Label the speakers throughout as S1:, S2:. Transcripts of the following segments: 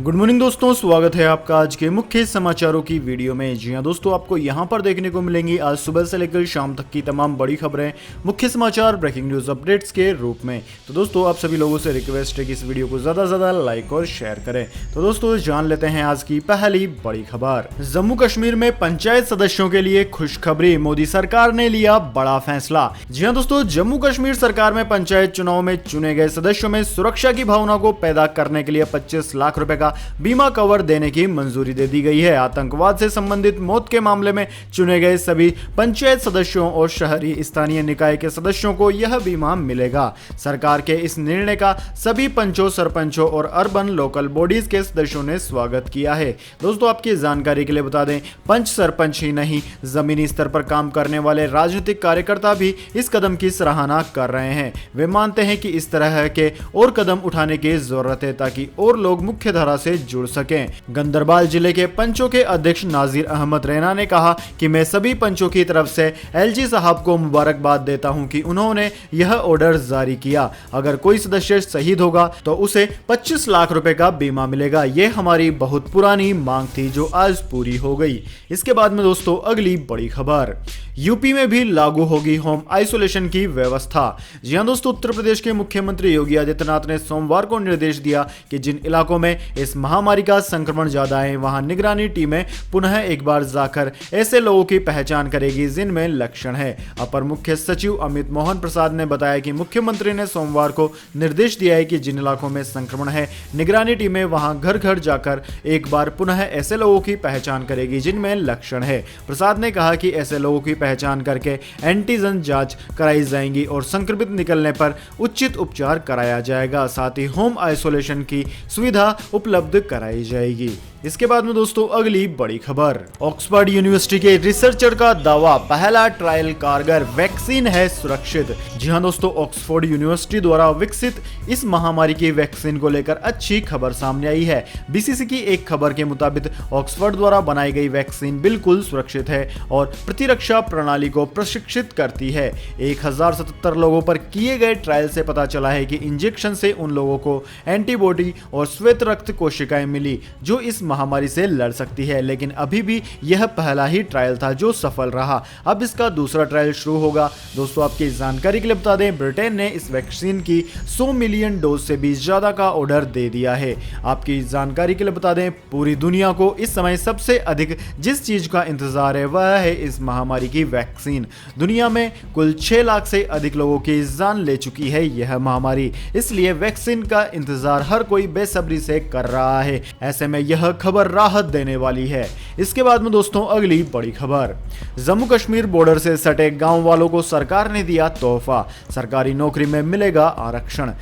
S1: Good morning दोस्तों, स्वागत है आपका आज के मुख्य समाचारों की वीडियो में। जी हां दोस्तों, आपको यहां पर देखने को मिलेंगी आज सुबह से लेकर शाम तक की तमाम बड़ी खबरें, मुख्य समाचार, ब्रेकिंग न्यूज अपडेट्स के रूप में। तो दोस्तों, आप सभी लोगों से रिक्वेस्ट है कि इस वीडियो को ज्यादा से ज्यादा लाइक और शेयर करें। तो दोस्तों, जान लेते हैं आज की पहली बड़ी खबर। जम्मू कश्मीर में पंचायत सदस्यों के लिए खुशखबरी, मोदी सरकार ने लिया बड़ा फैसला। जी हाँ दोस्तों, जम्मू कश्मीर सरकार में पंचायत चुनाव में चुने गए सदस्यों में सुरक्षा की भावना को पैदा करने के लिए 25 लाख रुपए का बीमा कवर देने की मंजूरी दे दी गई है। आतंकवाद से संबंधित मौत के मामले में चुने गए सभी पंचायत सदस्यों और शहरी स्थानीय निकाय के सदस्यों को यह बीमा मिलेगा। सरकार के इस निर्णय का सभी पंचों, सरपंचों और अर्बन लोकल बॉडीज के सदस्यों ने स्वागत किया है। दोस्तों, आपकी जानकारी के लिए बता दें, पंच सरपंच ही नहीं, जमीनी स्तर पर काम करने वाले राजनीतिक कार्यकर्ता भी इस कदम की सराहना कर रहे हैं। वे मानते हैं कि इस तरह के और कदम उठाने की जरूरत है ताकि और लोग मुख्य धारा से जुड़ सकें। गंदरबाल जिले के पंचों के अध्यक्ष नाजिर अहमद रैना ने कहा कि मैं सभी पंचों की तरफ से एलजी साहब को मुबारकबाद देता हूं कि उन्होंने यह ऑर्डर जारी किया। अगर कोई सदस्य शहीद होगा तो उसे 25 लाख रुपए का बीमा मिलेगा। यह हमारी बहुत पुरानी मांग थी जो आज पूरी हो गई। इसके बाद में दोस्तों, अगली बड़ी खबर, यूपी में भी लागू होगी होम आइसोलेशन की व्यवस्था। जी हां दोस्तों, उत्तर प्रदेश के मुख्यमंत्री योगी आदित्यनाथ ने सोमवार को निर्देश दिया कि जिन इलाकों में इस महामारी का संक्रमण ज्यादा है, वहां निगरानी टीमें पुनः एक बार जाकर ऐसे लोगों की पहचान करेगी जिनमें लक्षण है। अपर मुख्य सचिव अमित मोहन प्रसाद ने बताया कि मुख्यमंत्री ने सोमवार को निर्देश दिया है कि जिन इलाकों में संक्रमण है, निगरानी टीमें वहां घर घर जाकर एक बार पुनः ऐसे लोगों की पहचान करेगी जिनमें लक्षण है। प्रसाद ने कहा कि ऐसे लोगों की पहचान करके एंटीजन जांच कराई जाएंगी और संक्रमित निकलने पर उचित उपचार कराया जाएगा। साथ ही होम आइसोलेशन की सुविधा उपलब्ध कराई जाएगी। इसके बाद में दोस्तों, अगली बड़ी खबर, ऑक्सफोर्ड यूनिवर्सिटी के रिसर्चर का दावा, पहला ट्रायल कारगर, वैक्सीन है सुरक्षित। जी हां दोस्तों, ऑक्सफोर्ड यूनिवर्सिटी द्वारा विकसित इस महामारी की वैक्सीन को लेकर अच्छी खबर सामने आई है। बीसीसी की एक खबर के मुताबिक ऑक्सफोर्ड द्वारा बनाई गई वैक्सीन बिल्कुल सुरक्षित है और प्रतिरक्षा प्रणाली को प्रशिक्षित करती है। 1077 लोगों पर किए गए ट्रायल से पता चला है कि इंजेक्शन से उन लोगों को एंटीबॉडी और श्वेत रक्त कोशिकाएं मिली जो इस महामारी से लड़ सकती है, लेकिन अभी भी यह पहला ही ट्रायल था जो सफल रहा। अब इसका दूसरा ट्रायल शुरू होगा। दोस्तों, आपकी जानकारी के लिए बता दें, ब्रिटेन ने इस वैक्सीन की 100 मिलियन डोज से भी ज्यादा का ऑर्डर दे दिया है। आपकी जानकारी के लिए बता दें, पूरी दुनिया को इस समय सबसे अधिक जिस चीज का इंतजार है वह है इस महामारी की वैक्सीन। दुनिया में कुल 6 लाख से अधिक लोगों की जान ले चुकी है यह महामारी, इसलिए वैक्सीन का इंतजार हर कोई बेसब्री से कर रहा है। ऐसे में यह खबर राहत देने वाली है। इसके बाद में दोस्तों, अगली बड़ी खबर, जम्मू कश्मीर बॉर्डर से सटे गांव वालों को सरकार ने दिया तोहफा, सरकारी नौकरी में मिलेगा आरक्षण।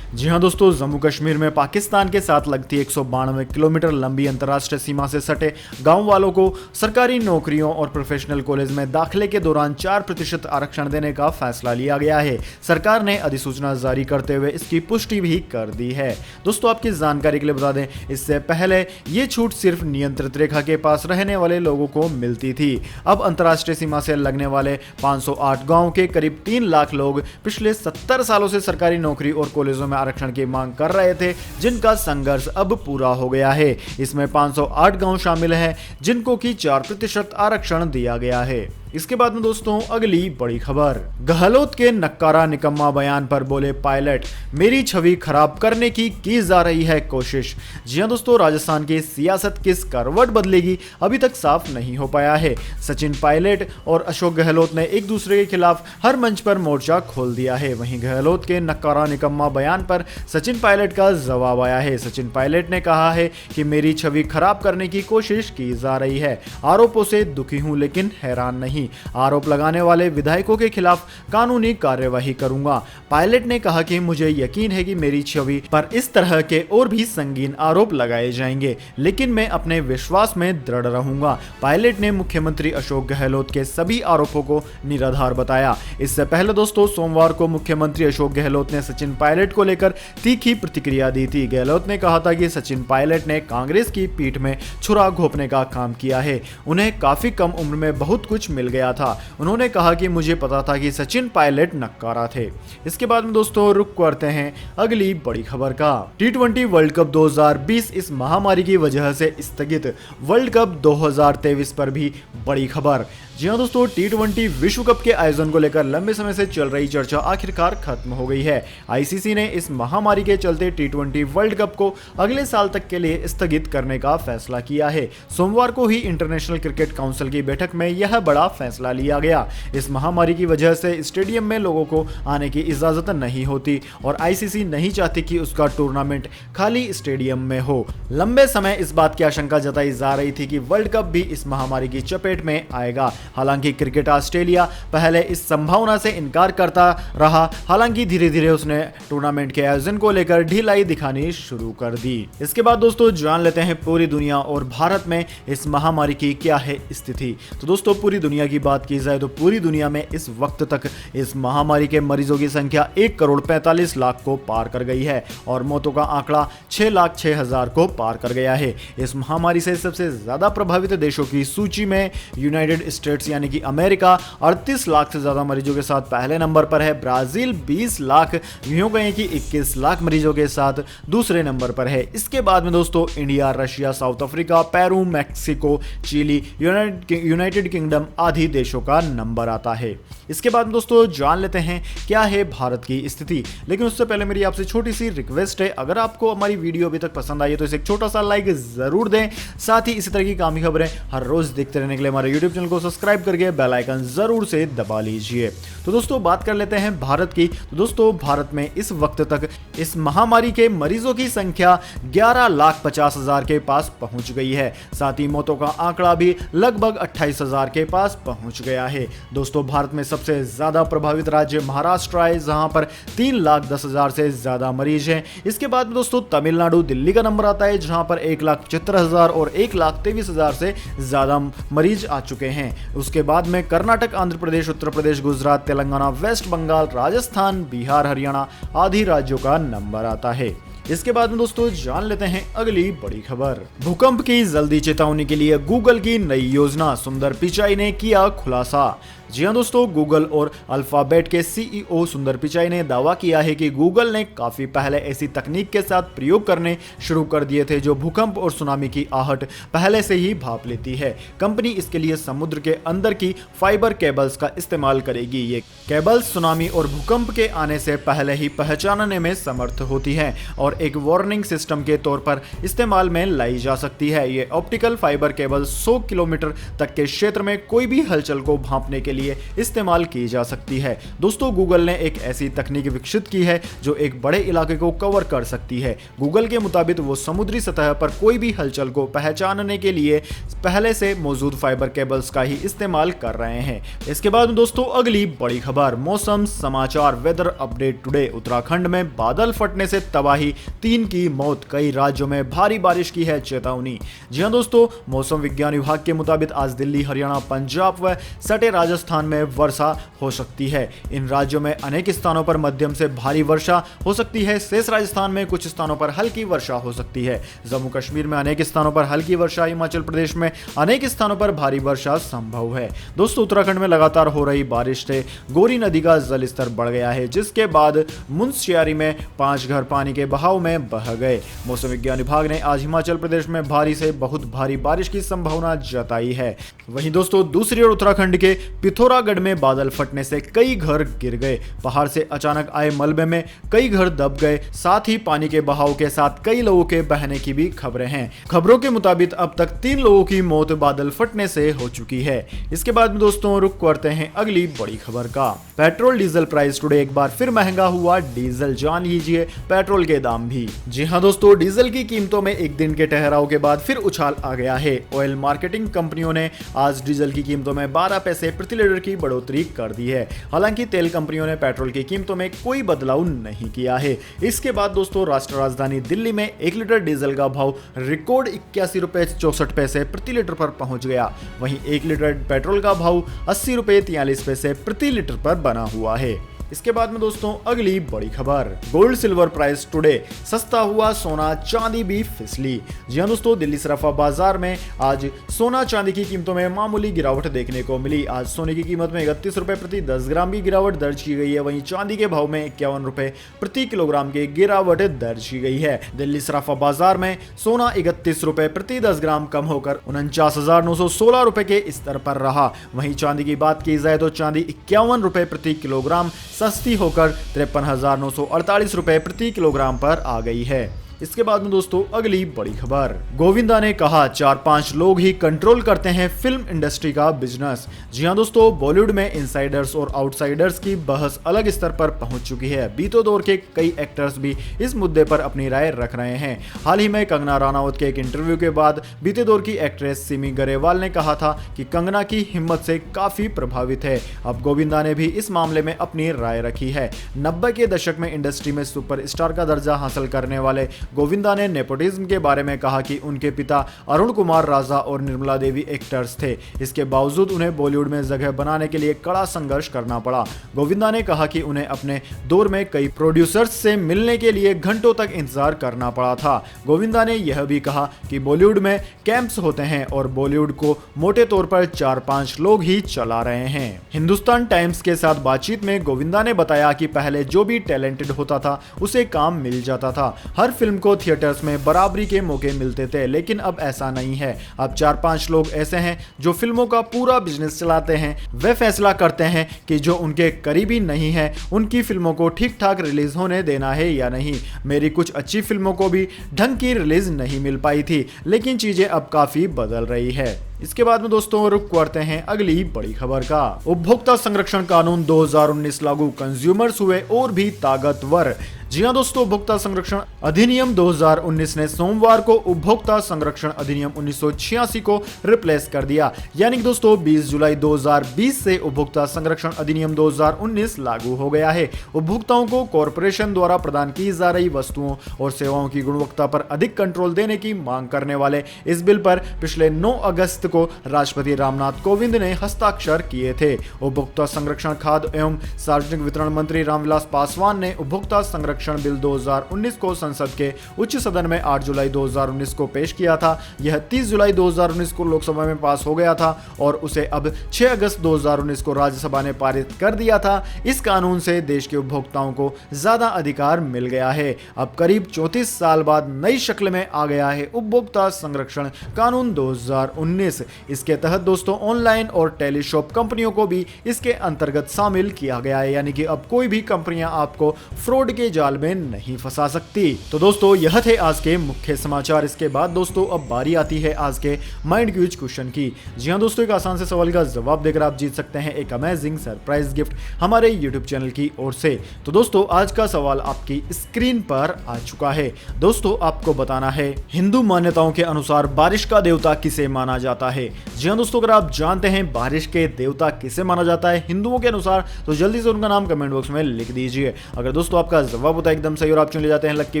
S1: जी हां दोस्तों, जम्मू कश्मीर में पाकिस्तान के साथ लगती 192 किलोमीटर लंबी अंतर्राष्ट्रीय सीमा से सटे गांव वालों को सरकारी नौकरियों और प्रोफेशनल कॉलेज में दाखिले के दौरान 4% आरक्षण देने का फैसला लिया गया है। सरकार ने अधिसूचना जारी करते हुए इसकी पुष्टि भी कर दी है। दोस्तों, आपकी जानकारी के लिए बता दें, इससे पहले ये छूट सिर्फ नियंत्रित रेखा के पास रहने वाले लोगों को मिलती थी। अब अंतर्राष्ट्रीय सीमा से लगने वाले 508 गाँव के करीब 3 लाख लोग पिछले 70 सालों से सरकारी नौकरी और कॉलेजों में आरक्षण की मांग कर रहे थे, जिनका संघर्ष अब पूरा हो गया है। इसमें 508 गांव शामिल हैं जिनको की 4% आरक्षण दिया गया है। इसके बाद में दोस्तों, अगली बड़ी खबर, गहलोत के नक्कारा निकम्मा बयान पर बोले पायलट, मेरी छवि खराब करने की जा रही है कोशिश। जी हां दोस्तों, राजस्थान की सियासत किस करवट बदलेगी अभी तक साफ नहीं हो पाया है। सचिन पायलट और अशोक गहलोत ने एक दूसरे के खिलाफ हर मंच पर मोर्चा खोल दिया है। वहीं गहलोत के नक्कारा निकम्मा बयान पर सचिन पायलट का जवाब आया है। सचिन पायलट ने कहा है कि मेरी छवि खराब करने की कोशिश की जा रही है। आरोपों से दुखी हूं लेकिन हैरान नहीं। आरोप लगाने वाले विधायकों के खिलाफ कानूनी कार्यवाही करूंगा। पायलट ने कहा कि मुझे यकीन है कि मेरी छवि पर इस तरह के और भी संगीन आरोप लगाए जाएंगे, लेकिन मैं अपने विश्वास में दृढ़ रहूंगा। पायलट ने मुख्यमंत्री अशोक गहलोत के सभी आरोपों को निराधार बताया। इससे पहले दोस्तों, सोमवार को मुख्यमंत्री अशोक गहलोत ने सचिन पायलट को लेकर तीखी प्रतिक्रिया दी थी। गहलोत ने कहा था कि सचिन पायलट ने कांग्रेस की पीठ में छुरा घोंपने का काम किया है। उन्हें काफी कम उम्र में बहुत कुछ मिल गया था। उन्होंने कहा कि मुझे पता था कि सचिन पायलट नक्कारा थे। इसके बाद में दोस्तों रुक करते हैं अगली बड़ी खबर का। T20 वर्ल्ड कप 2020 इस महामारी की वजह से स्थगित, वर्ल्ड कप 2023 पर भी बड़ी खबर। जी हाँ दोस्तों, T20 विश्व कप के आयोजन को लेकर लंबे समय से चल रही चर्चा आखिरकार खत्म हो गई है। आईसीसी ने इस महामारी के चलते T20 वर्ल्ड कप को अगले साल तक के लिए स्थगित करने का फैसला किया है। सोमवार को ही इंटरनेशनल क्रिकेट काउंसिल की बैठक में यह बड़ा फैसला लिया गया। इस महामारी की वजह से स्टेडियम में लोगों को आने की इजाजत नहीं होती और आईसीसी नहीं चाहती कि उसका टूर्नामेंट खाली स्टेडियम में हो। लंबे समय इस बात की आशंका जताई जा रही थी कि वर्ल्ड कप भी इस महामारी की चपेट में आएगा। हालांकि क्रिकेट ऑस्ट्रेलिया पहले इस संभावना से इनकार करता रहा, हालांकि धीरे धीरे उसने टूर्नामेंट के आयोजन को लेकर ढिलाई दिखानी शुरू कर दी। इसके बाद दोस्तों जान लेते हैं पूरी दुनिया और भारत में इस महामारी की क्या है स्थिति। तो दोस्तों पूरी दुनिया की बात की जाए तो पूरी दुनिया में इस वक्त तक इस महामारी के मरीजों की संख्या 1,45,00,000 को पार कर गई है और मौतों का आंकड़ा 6,06,000 को पार कर गया है। इस महामारी से सबसे ज्यादा प्रभावित देशों की सूची में यूनाइटेड स्टेट्स यानी कि अमेरिका 38 लाख से ज्यादा मरीजों के साथ पहले नंबर पर है। ब्राजील 20 लाख, यूं कहें कि 21 लाख मरीजों के साथ दूसरे नंबर पर है। इसके बाद में दोस्तों India, Russia, South Africa, Peru, Mexico, Chile, United Kingdom आदि देशों का नंबर आता है। इसके बाद दोस्तों जान लेते हैं क्या है भारत की स्थिति, लेकिन उससे पहले मेरी आपसे छोटी सी रिक्वेस्ट है, अगर आपको हमारी वीडियो अभी तक पसंद आई है तो इसे एक छोटा सा लाइक जरूर दें। साथ ही इसी तरह की कामी खबरें हर रोज देखते रहने के लिए हमारे यूट्यूब चैनल को सब्सक्राइब करके बेल आइकन जरूर से दबा लीजिए। तो दोस्तों बात कर लेते हैं भारत की। तो दोस्तों भारत में इस वक्त तक इस महामारी के मरीजों की संख्या 11,50,000 के पास पहुंच गई है। साथ ही मौतों का आंकड़ा भी लगभग 28,000 के पास पहुंच गया है। दोस्तों भारत में सबसे ज्यादा प्रभावित राज्य महाराष्ट्र है, जहां पर 3,10,000 से ज्यादा मरीज हैं। इसके बाद में दोस्तों तमिलनाडु, दिल्ली का नंबर आता है, जहां पर 1,75,000 और 1,23,000 से ज्यादा मरीज आ चुके हैं। उसके बाद में कर्नाटक, आंध्र प्रदेश, उत्तर प्रदेश, गुजरात, तेलंगाना, वेस्ट बंगाल, राजस्थान, बिहार, हरियाणा आदि राज्यों का नंबर आता है। इसके बाद में दोस्तों जान लेते हैं अगली बड़ी खबर। भूकंप की जल्दी चेतावनी के लिए गूगल की नई योजना, सुंदर पिचाई ने किया खुलासा। जी हाँ दोस्तों, गूगल और अल्फाबेट के सीईओ सुंदर पिचाई ने दावा किया है कि गूगल ने काफी पहले ऐसी तकनीक के साथ प्रयोग करने शुरू कर दिए थे जो भूकंप और सुनामी की आहट पहले से ही भाप लेती है। कंपनी इसके लिए समुद्र के अंदर की फाइबर केबल्स का इस्तेमाल करेगी। ये केबल्स सुनामी और भूकंप के आने से पहले ही पहचानने में समर्थ होती है और एक वार्निंग सिस्टम के तौर पर इस्तेमाल में लाई जा सकती है। ये ऑप्टिकल फाइबर केबल 100 किलोमीटर तक के क्षेत्र में कोई भी हलचल को भांपने के लिए इस्तेमाल की जा सकती है। दोस्तों गूगल ने एक ऐसी तकनीक विकसित की है जो एक बड़े इलाके को कवर कर सकती है। गूगल के मुताबिक वो समुद्री सतह पर कोई भी हलचल को पहचानने के लिए पहले से मौजूद फाइबर केबल्स का ही इस्तेमाल कर रहे हैं। इसके बाद दोस्तों अगली बड़ी खबर, मौसम समाचार, वेदर अपडेट टुडे। उत्तराखंड में बादल फटने से तबाही, 3 की मौत, कई राज्यों में भारी बारिश की है चेतावनी। जी हां दोस्तों, मौसम विज्ञान विभाग के मुताबिक आज दिल्ली, हरियाणा, पंजाब व सटे राजस्थान में वर्षा हो सकती है। इन राज्यों में अनेक स्थानों पर मध्यम से भारी वर्षा हो सकती है। शेष राजस्थान में कुछ स्थानों पर हल्की वर्षा हो सकती है। जम्मू कश्मीर में अनेक स्थानों पर हल्की वर्षा, हिमाचल प्रदेश में अनेक स्थानों पर भारी वर्षा संभव है। दोस्तों उत्तराखंड में लगातार हो रही बारिश से गोरी नदी का जल स्तर बढ़ गया है, जिसके बाद मुंशियारी में 5 घर पानी के बहाव में बह गए। मौसम विज्ञान विभाग ने आज हिमाचल प्रदेश में भारी से बहुत भारी बारिश की संभावना जताई है। वहीं दोस्तों दूसरी ओर उत्तराखंड के पिथौरागढ़ में बादल फटने से कई घर गिर गए। पहाड़ से अचानक आए मलबे में कई घर दब गए। साथ ही पानी के बहाव के साथ कई लोगों के बहने की भी खबरें हैं। खबरों के मुताबिक अब तक 3 लोगों की मौत बादल फटने से हो चुकी है। इसके बाद में दोस्तों रुक करते हैं अगली बड़ी खबर का। पेट्रोल डीजल प्राइस टुडे एक बार फिर महंगा हुआ। डीजल जान लीजिए पेट्रोल के दाम भी। जी हाँ दोस्तों, डीजल की कीमतों में एक दिन के ठहराव के बाद फिर उछाल आ गया है। ऑयल मार्केटिंग कंपनियों ने आज डीजल की कीमतों में 12 पैसे प्रति लीटर की बढ़ोतरी कर दी है। हालांकि तेल कंपनियों ने पेट्रोल की कीमतों में कोई बदलाव नहीं किया है। इसके बाद दोस्तों राष्ट्र राजधानी दिल्ली में 1 लीटर डीजल का भाव रिकॉर्ड 81 रुपए 64 पैसे प्रति लीटर पर पहुंच गया। वहीं 1 लीटर पेट्रोल का भाव 80 रुपए 43 पैसे प्रति लीटर पर बना हुआ है। इसके बाद में दोस्तों अगली बड़ी खबर, गोल्ड सिल्वर प्राइस टुडे, सस्ता हुआ सोना चांदी भी फिसली। जी हां दोस्तों, दिल्ली सराफा बाजार में आज सोना चांदी की कीमतों में मामूली गिरावट देखने को मिली। आज सोने की कीमत में 31 रुपए प्रति 10 ग्राम की गिरावट दर्ज की गई है। वहीं चांदी के भाव में 51 रुपए प्रति किलोग्राम की गिरावट दर्ज की गई है। दिल्ली सराफा बाजार में सोना 31 रुपए प्रति 10 ग्राम कम होकर 49,916 रुपए के स्तर पर रहा। वहीं चांदी की बात की जाए तो चांदी 51 रुपए प्रति किलोग्राम सस्ती होकर 53,948 रुपए प्रति किलोग्राम पर आ गई है। इसके बाद में दोस्तों अगली बड़ी खबर, गोविंदा ने कहा 4-5 लोग ही कंट्रोल करते हैं फिल्म इंडस्ट्री का बिजनेस। जी हां दोस्तों, बॉलीवुड में इनसाइडर्स और आउटसाइडर्स की बहस अलग स्तर पर पहुंच चुकी है। बीते दौर के कई एक्टर्स भी इस मुद्दे पर अपनी राय रख रहे हैं। हाल ही में कंगना राणावत के एक इंटरव्यू के बाद बीते दौर की एक्ट्रेस सिमी गरेवाल ने कहा था कि कंगना की हिम्मत से काफी प्रभावित है। अब गोविंदा ने भी इस मामले में अपनी राय रखी है। 90 के दशक में इंडस्ट्री में सुपरस्टार का दर्जा हासिल करने वाले गोविंदा ने नेपोटिज्म के बारे में कहा कि उनके पिता अरुण कुमार राजा और निर्मला देवी एक्टर्स थे। इसके बावजूद उन्हें बॉलीवुड में जगह बनाने के लिए कड़ा संघर्ष करना पड़ा। गोविंदा ने कहा कि उन्हें अपने दौर में कई प्रोड्यूसर्स से मिलने के लिए घंटों तक इंतजार करना पड़ा था। गोविंदा ने यह भी कहा कि बॉलीवुड में कैंप्स होते हैं और बॉलीवुड को मोटे तौर पर 4-5 लोग ही चला रहे हैं। हिंदुस्तान टाइम्स के साथ बातचीत में गोविंदा ने बताया कि पहले जो भी टैलेंटेड होता था उसे काम मिल जाता था। हर फिल्म को थिएटर्स में बराबरी के मौके मिलते थे, लेकिन अब ऐसा नहीं है। अब 4-5 लोग ऐसे हैं जो फिल्मों का पूरा बिजनेस चलाते हैं। वे फैसला करते हैं कि जो उनके करीबी नहीं है उनकी फिल्मों को ठीक ठाक रिलीज होने देना है या नहीं। मेरी कुछ अच्छी फिल्मों को भी ढंग की रिलीज नहीं मिल पाई थी, लेकिन चीजें अब काफी बदल रही है। इसके बाद में दोस्तों रुक करते हैं अगली बड़ी खबर का। उपभोक्ता संरक्षण कानून 2019 लागू, कंज्यूमर्स हुए और भी ताकतवर। जी हां दोस्तों, उपभोक्ता संरक्षण अधिनियम 2019 ने सोमवार को उपभोक्ता संरक्षण अधिनियम 1986 को रिप्लेस कर दिया। यानी कि दोस्तों 20 जुलाई 2020 से उपभोक्ता संरक्षण अधिनियम 2019 लागू हो गया है। उपभोक्ताओं को कॉरपोरेशन द्वारा प्रदान की जा रही वस्तुओं और सेवाओं की गुणवत्ता पर अधिक कंट्रोल देने की मांग करने वाले इस बिल पर पिछले 9 अगस्त को राष्ट्रपति रामनाथ कोविंद ने हस्ताक्षर किए थे। उपभोक्ता संरक्षण, खाद्य एवं सार्वजनिक वितरण मंत्री रामविलास पासवान ने उपभोक्ता संरक्षण बिल 2019 को संसद के उच्च सदन में 8 जुलाई 2019 को पेश किया था। यह 30 जुलाई 2019 को लोकसभा में पास हो गया था और उसे अब 6 अगस्त 2019 को राज्यसभा ने पारित कर दिया था। इस कानून से देश के उपभोक्ताओं को ज्यादा अधिकार मिल गया है। अब करीब 34 साल बाद नई शक्ल में आ गया है उपभोक्ता संरक्षण कानून 2019। इसके तहत दोस्तों ऑनलाइन और टेलीशॉप कंपनियों को भी इसके अंतर्गत शामिल किया गया है। यानी कि अब कोई भी कंपनियां आपको फ्रॉड के जाल में नहीं फंसा सकती। तो दोस्तों यह थे आज के मुख्य समाचार। इसके बाद दोस्तों अब बारी आती है आज के माइंड क्विज क्वेश्चन की। जी हां दोस्तों, एक आसान से सवाल का जवाब देकर आप जीत सकते हैं एक अमेजिंग सरप्राइज गिफ्ट हमारे यूट्यूब चैनल की ओर से। तो दोस्तों आज का सवाल आपकी स्क्रीन पर आ चुका है। दोस्तों आपको बताना है हिंदू मान्यताओं के अनुसार बारिश का देवता किसे माना जाता है। जी हां दोस्तों, अगर आप जानते हैं बारिश के देवता किसे माना जाता है हिंदुओं के अनुसार, तो जल्दी से उनका नाम कमेंट बॉक्स में लिख दीजिए। अगर दोस्तों आपका जवाब होता है एकदम सही और आप चुन ले जाते हैं लकी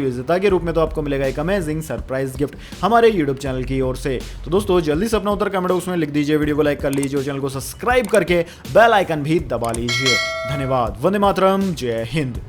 S1: विजेता के रूप में, तो आपको मिलेगा एक अमेजिंग सरप्राइज गिफ्ट हमारे यूट्यूब चैनल की ओर से। तो दोस्तों जल्दी से अपना उत्तर कमेंट बॉक्स में लिख दीजिए, वीडियो को लाइक कर लीजिए और चैनल को सब्सक्राइब करके बेल आइकन भी दबा लीजिए। धन्यवाद। वंदे मातरम। जय हिंद।